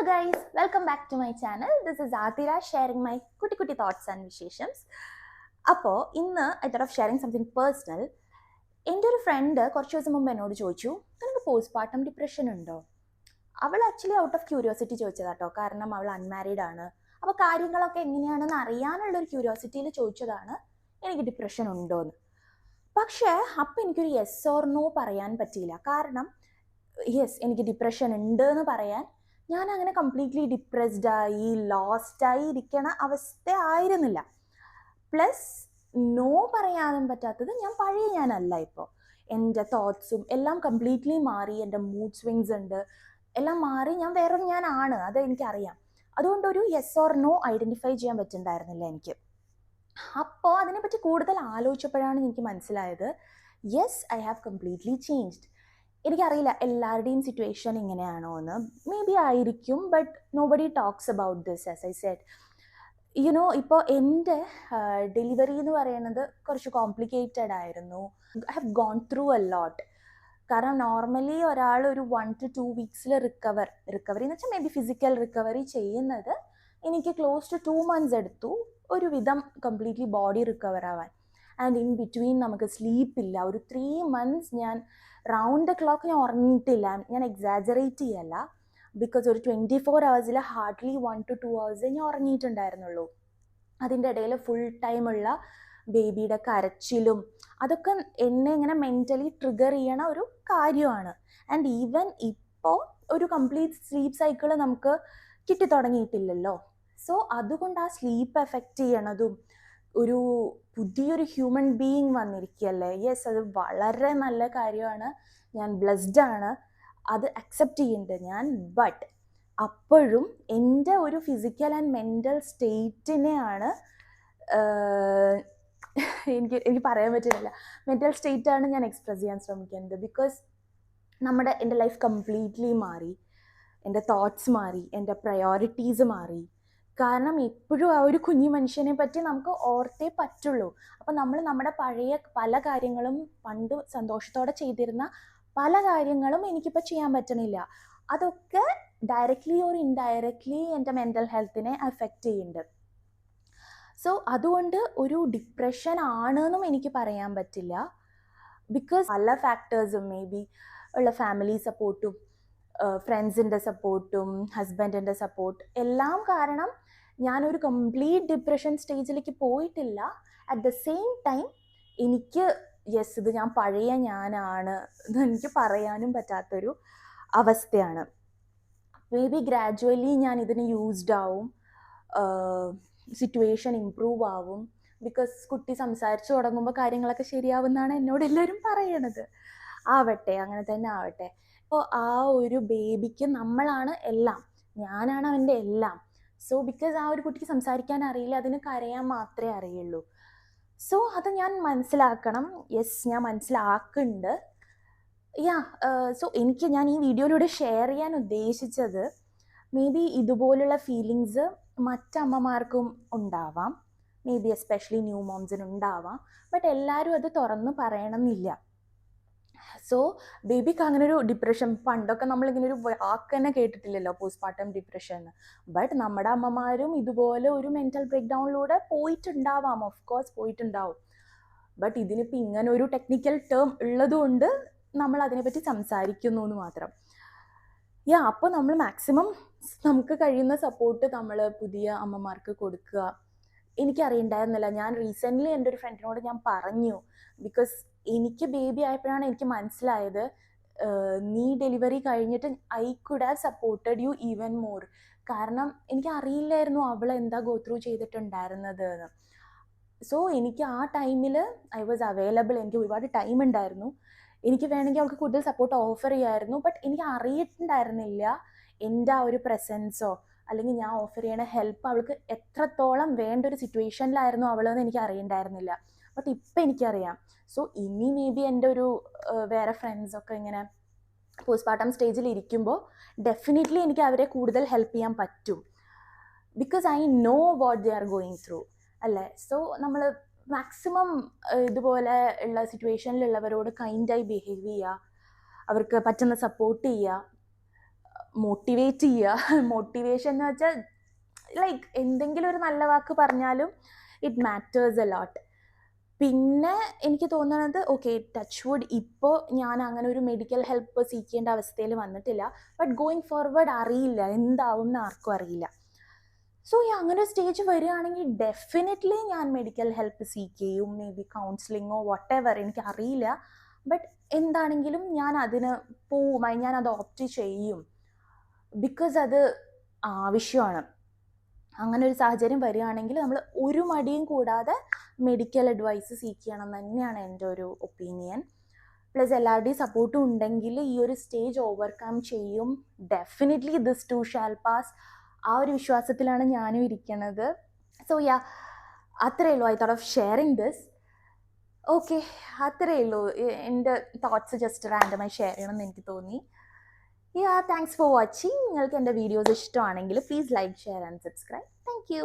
guys, welcome back to my channel. This is Atira sharing my kutti thoughts and വിശേഷംസ്. അപ്പോൾ ഇന്ന് I thought of sharing something personal. എൻ്റെ ഒരു front കുറച്ച് ദിവസം മുമ്പ് എന്നോട് ചോദിച്ചു, നിനക്ക് പോസ്റ്റ്മോർട്ടം ഡിപ്രഷൻ ഉണ്ടോ? അവൾ ആക്ച്വലി ഔട്ട് ഓഫ് ക്യൂരിയോസിറ്റി ചോദിച്ചതാട്ടോ, കാരണം അവൾ അൺമാരീഡ് ആണ്. അപ്പോൾ കാര്യങ്ങളൊക്കെ എങ്ങനെയാണെന്ന് അറിയാനുള്ളൊരു ക്യൂരിയോസിറ്റിയിൽ ചോദിച്ചതാണ് എനിക്ക് ഡിപ്രഷൻ ഉണ്ടോയെന്ന്. പക്ഷേ അപ്പം എനിക്കൊരു യെസ് ഓർ നോ പറയാൻ പറ്റിയില്ല. കാരണം യെസ്, എനിക്ക് ഡിപ്രഷൻ ഉണ്ട് എന്ന് പറയാൻ ഞാൻ അങ്ങനെ കംപ്ലീറ്റ്ലി ഡിപ്രസ്ഡായി ലോസ്റ്റായി ഇരിക്കണ അവസ്ഥ ആയിരുന്നില്ല. പ്ലസ് നോ പറയാനും പറ്റാത്തത് ഞാൻ പഴയ ഞാനല്ല. ഇപ്പോൾ എൻ്റെ തോട്ട്സും എല്ലാം കംപ്ലീറ്റ്ലി മാറി, എൻ്റെ മൂഡ് സ്വിങ്സ് ഉണ്ട്, എല്ലാം മാറി, ഞാൻ വേറൊരു ഞാനാണ്, അത് എനിക്കറിയാം. അതുകൊണ്ടൊരു യെസ് ഓർ നോ ഐഡൻറ്റിഫൈ ചെയ്യാൻ പറ്റുന്നുണ്ടായിരുന്നില്ല എനിക്ക്. അപ്പോൾ അതിനെപ്പറ്റി കൂടുതൽ ആലോചിച്ചപ്പോഴാണ് എനിക്ക് മനസ്സിലായത്, yes, I have completely changed. എനിക്കറിയില്ല എല്ലാവരുടെയും സിറ്റുവേഷൻ ഇങ്ങനെയാണോ എന്ന്, മേ ബി ആയിരിക്കും, but nobody talks about this. As I said, you know, ഇപ്പോൾ എൻ്റെ ഡെലിവറി എന്ന് പറയുന്നത് കുറച്ച് കോംപ്ലിക്കേറ്റഡ് ആയിരുന്നു. I have gone through a lot. കാരണം നോർമലി ഒരാൾ ഒരു 1 to 2 വീക്സിൽ റിക്കവറി എന്ന് വെച്ചാൽ മേ ബി ഫിസിക്കൽ റിക്കവറി ചെയ്യുന്നത് എനിക്ക് ക്ലോസ് ടു 2 months എടുത്തു ഒരു വിധം കംപ്ലീറ്റ്ലി ബോഡി റിക്കവർ ആവാൻ. ആൻഡ് ഇൻ ബിറ്റ്വീൻ നമുക്ക് സ്ലീപ്പില്ല. ഒരു 3 months ഞാൻ റൗണ്ട് ദ ക്ലോക്ക് ഞാൻ ഉറങ്ങിയിട്ടില്ല. ഞാൻ എക്സാജറേറ്റ് ചെയ്യല്ല. ബിക്കോസ് ഒരു 24 hours ഹാർഡ്ലി 1 to 2 hours ഞാൻ ഉറങ്ങിയിട്ടുണ്ടായിരുന്നുള്ളൂ. അതിൻ്റെ ഇടയിൽ ഫുൾ ടൈമുള്ള ബേബിയുടെ കരച്ചിലും അതൊക്കെ എന്നെ ഇങ്ങനെ മെൻ്റലി ട്രിഗർ ചെയ്യണ ഒരു കാര്യമാണ്. ആൻഡ് ഈവൻ ഇപ്പോൾ ഒരു കംപ്ലീറ്റ് സ്ലീപ്പ് സൈക്കിൾ നമുക്ക് കിട്ടി തുടങ്ങിയിട്ടില്ലല്ലോ. സോ അതുകൊണ്ട് ആ സ്ലീപ്പ് എഫക്റ്റ് ചെയ്യണതും, ഒരു പുതിയൊരു ഹ്യൂമൻ ബീയിങ് വന്നിരിക്കുകയല്ലേ. യെസ്, അത് വളരെ നല്ല കാര്യമാണ്. ഞാൻ ബ്ലെസ്ഡ് ആണ്, അത് അക്സെപ്റ്റ് ചെയ്യുന്നുണ്ട് ഞാൻ. ബട്ട് അപ്പോഴും എൻ്റെ ഒരു ഫിസിക്കൽ ആൻഡ് മെൻ്റൽ സ്റ്റേറ്റിനെയാണ് എനിക്ക് പറയാൻ പറ്റുന്നില്ല, മെൻ്റൽ സ്റ്റേറ്റാണ് ഞാൻ എക്സ്പ്രസ് ചെയ്യാൻ ശ്രമിക്കുന്നത്. ബിക്കോസ് എൻ്റെ ലൈഫ് കംപ്ലീറ്റ്ലി മാറി, എൻ്റെ തോട്ട്സ് മാറി, എൻ്റെ പ്രയോറിറ്റീസ് മാറി. കാരണം എപ്പോഴും ആ ഒരു കുഞ്ഞു മനുഷ്യനെ പറ്റി നമുക്ക് ഓർത്തേ പറ്റുള്ളൂ. അപ്പം നമ്മൾ നമ്മുടെ പഴയ പല കാര്യങ്ങളും, പണ്ട് സന്തോഷത്തോടെ ചെയ്തിരുന്ന പല കാര്യങ്ങളും എനിക്കിപ്പോൾ ചെയ്യാൻ പറ്റണില്ല. അതൊക്കെ ഡയറക്റ്റ്ലി ഓർ ഇൻഡയറക്റ്റ്ലി എൻ്റെ മെൻ്റൽ ഹെൽത്തിനെ അഫക്റ്റ് ചെയ്യുന്നുണ്ട്. സോ അതുകൊണ്ട് ഒരു ഡിപ്രഷൻ ആണെന്നും എനിക്ക് പറയാൻ പറ്റില്ല. ബിക്കോസ് പല ഫാക്ടേഴ്സും, മേ ബി ഉള്ള ഫാമിലി സപ്പോർട്ടും ഫ്രണ്ട്സിൻ്റെ സപ്പോർട്ടും ഹസ്ബൻഡിൻ്റെ സപ്പോർട്ട് എല്ലാം കാരണം ഞാനൊരു കംപ്ലീറ്റ് ഡിപ്രഷൻ സ്റ്റേജിലേക്ക് പോയിട്ടില്ല. അറ്റ് ദ സെയിം ടൈം എനിക്ക് യെസ്, ഇത് ഞാൻ പഴയ ഞാനാണ് എന്ന് എനിക്ക് പറയാനും പറ്റാത്തൊരു അവസ്ഥയാണ്. മേ ബി ഗ്രാജുവലി ഞാൻ ഇതിന് യൂസ്ഡ് ആവും, സിറ്റുവേഷൻ ഇമ്പ്രൂവ് ആവും. ബിക്കോസ് കുട്ടി സംസാരിച്ചു തുടങ്ങുമ്പോൾ കാര്യങ്ങളൊക്കെ ശരിയാവുമെന്നാണ് എന്നോട് എല്ലാവരും പറയണത്. ആവട്ടെ, അങ്ങനെ തന്നെ ആവട്ടെ. അപ്പോൾ ആ ഒരു ബേബിക്ക് നമ്മളാണ് എല്ലാം, ഞാനാണ് അവൻ്റെ എല്ലാം. സോ ബിക്കോസ് ആ ഒരു കുട്ടിക്ക് സംസാരിക്കാൻ അറിയില്ല, അതിന് കരയാൻ മാത്രമേ അറിയുള്ളൂ. സോ അത് ഞാൻ മനസ്സിലാക്കണം. യെസ്, ഞാൻ മനസ്സിലാക്കുന്നുണ്ട്. സോ ഞാൻ ഈ വീഡിയോയിലൂടെ ഷെയർ ചെയ്യാൻ ഉദ്ദേശിച്ചത്, മേ ബി ഇതുപോലുള്ള ഫീലിങ്സ് മറ്റമ്മമാർക്കും ഉണ്ടാവാം, മേ ബി എസ്പെഷ്യലി ന്യൂ മോംസിന് ഉണ്ടാവാം. ബട്ട് എല്ലാവരും അത് തുറന്ന് പറയണമെന്നില്ല. സോ ബേബിക്ക് അങ്ങനെ ഒരു ഡിപ്രഷൻ, പണ്ടൊക്കെ നമ്മളിങ്ങനെ ഒരു വാക്ക് തന്നെ കേട്ടിട്ടില്ലല്ലോ, പോസ്റ്റ്മോർട്ടം ഡിപ്രഷൻ. ബട്ട് നമ്മുടെ അമ്മമാരും ഇതുപോലെ ഒരു മെൻ്റൽ ബ്രേക്ക് ഡൗണിലൂടെ പോയിട്ടുണ്ടാവാം, ഓഫ് കോഴ്സ് പോയിട്ടുണ്ടാവും. ബട്ട് ഇതിനിപ്പോൾ ഇങ്ങനെ ഒരു ടെക്നിക്കൽ ടേം ഉള്ളതുകൊണ്ട് നമ്മൾ അതിനെപ്പറ്റി സംസാരിക്കുന്നു എന്ന് മാത്രം. അപ്പോൾ നമ്മൾ മാക്സിമം നമുക്ക് കഴിയുന്ന സപ്പോർട്ട് നമ്മൾ പുതിയ അമ്മമാർക്ക് കൊടുക്കുക. എനിക്കറിയണ്ടായിരുന്നില്ല, ഞാൻ റീസെൻ്റ്ലി എൻ്റെ ഒരു ഫ്രണ്ടിനോട് ഞാൻ പറഞ്ഞു. ബിക്കോസ് എനിക്ക് ബേബി ആയപ്പോഴാണ് എനിക്ക് മനസ്സിലായത്, നീ ഡെലിവറി കഴിഞ്ഞിട്ട് I could have supported you even more. കാരണം എനിക്ക് അറിയില്ലായിരുന്നു അവൾ എന്താ ഗോ ത്രൂ ചെയ്തിട്ടുണ്ടായിരുന്നത് എന്ന്. സോ എനിക്ക് ആ ടൈമിൽ ഐ വാസ് അവൈലബിൾ, എനിക്ക് ഒരുപാട് ടൈം ഉണ്ടായിരുന്നു, എനിക്ക് വേണമെങ്കിൽ അവൾക്ക് കൂടുതൽ സപ്പോർട്ട് ഓഫർ ചെയ്യായിരുന്നു. ബട്ട് എനിക്ക് അറിയിട്ടുണ്ടായിരുന്നില്ല എൻ്റെ ആ ഒരു പ്രസൻസോ അല്ലെങ്കിൽ ഞാൻ ഓഫർ ചെയ്യണ ഹെൽപ്പ് അവൾക്ക് എത്രത്തോളം വേണ്ട ഒരു സിറ്റുവേഷനിലായിരുന്നു അവളെന്ന് എനിക്ക് അറിയണ്ടായിരുന്നില്ല. ബട്ട് ഇപ്പം എനിക്കറിയാം. സോ ഇനി മേ ബി എൻ്റെ ഒരു വേറെ ഫ്രണ്ട്സൊക്കെ ഇങ്ങനെ പോസ്റ്റ്മോർട്ടം സ്റ്റേജിൽ ഇരിക്കുമ്പോൾ ഡെഫിനറ്റ്ലി എനിക്ക് അവരെ കൂടുതൽ ഹെൽപ്പ് ചെയ്യാൻ പറ്റും. Because I know what they are going through, അല്ലേ? സോ നമ്മൾ മാക്സിമം ഇതുപോലെ ഉള്ള സിറ്റുവേഷനിലുള്ളവരോട് കൈൻഡായി ബിഹേവ് ചെയ്യുക, അവർക്ക് പറ്റുന്ന സപ്പോർട്ട് ചെയ്യുക. മോട്ടിവേറ്റ് ചെയ്യുക. മോട്ടിവേഷൻ എന്ന് വെച്ചാൽ ലൈക്ക് എന്തെങ്കിലും ഒരു നല്ല വാക്ക് പറഞ്ഞാലും ഇറ്റ് മാറ്റേഴ്സ് എ ലോട്ട്. പിന്നെ എനിക്ക് തോന്നുന്നത് ഓക്കെ, ടച്ച് വുഡ് ഇപ്പോൾ ഞാൻ അങ്ങനെ ഒരു മെഡിക്കൽ ഹെൽപ്പ് സീക്കേണ്ട അവസ്ഥയിൽ വന്നിട്ടില്ല. ബട്ട് ഗോയിങ് ഫോർവേഡ് അറിയില്ല എന്താവും എന്ന് ആർക്കും അറിയില്ല. സോ അങ്ങനെ ഒരു സ്റ്റേജ് വരികയാണെങ്കിൽ ഡെഫിനറ്റ്ലി ഞാൻ മെഡിക്കൽ ഹെൽപ്പ് സീക്ക് ചെയ്യും. മേ ബി കൗൺസിലിങ്ങോ വട്ട് എവർ, എനിക്ക് അറിയില്ല. ബട്ട് എന്താണെങ്കിലും ഞാൻ അതിന് പോവും, ഞാൻ അത് ഓപ്റ്റ് ചെയ്യും. ബിക്കോസ് അത് ആവശ്യമാണ്. അങ്ങനെ ഒരു സാഹചര്യം വരികയാണെങ്കിൽ നമ്മൾ ഒരു മടിയും കൂടാതെ മെഡിക്കൽ അഡ്വൈസ് സീക്ക് ചെയ്യണം തന്നെയാണ് എൻ്റെ ഒരു ഒപ്പീനിയൻ. പ്ലസ് എല്ലാവരുടെയും സപ്പോർട്ടും ഉണ്ടെങ്കിൽ ഈ ഒരു സ്റ്റേജ് ഓവർകം ചെയ്യും. Definitely this too shall pass. ആ ഒരു വിശ്വാസത്തിലാണ് ഞാനും ഇരിക്കുന്നത്. സോ അത്രയേ ഉള്ളൂ. I thought of sharing this. Okay, അത്രയേ ഉള്ളൂ. എൻ്റെ തോട്ട്സ് ജസ്റ്റ് റാൻഡമായി ഷെയർ ചെയ്യണമെന്ന് എനിക്ക് തോന്നി. Thanks for watching. നിങ്ങൾക്ക് എൻ്റെ വീഡിയോസ് ഇഷ്ടമാണെങ്കിൽ please like, share and subscribe. Thank you.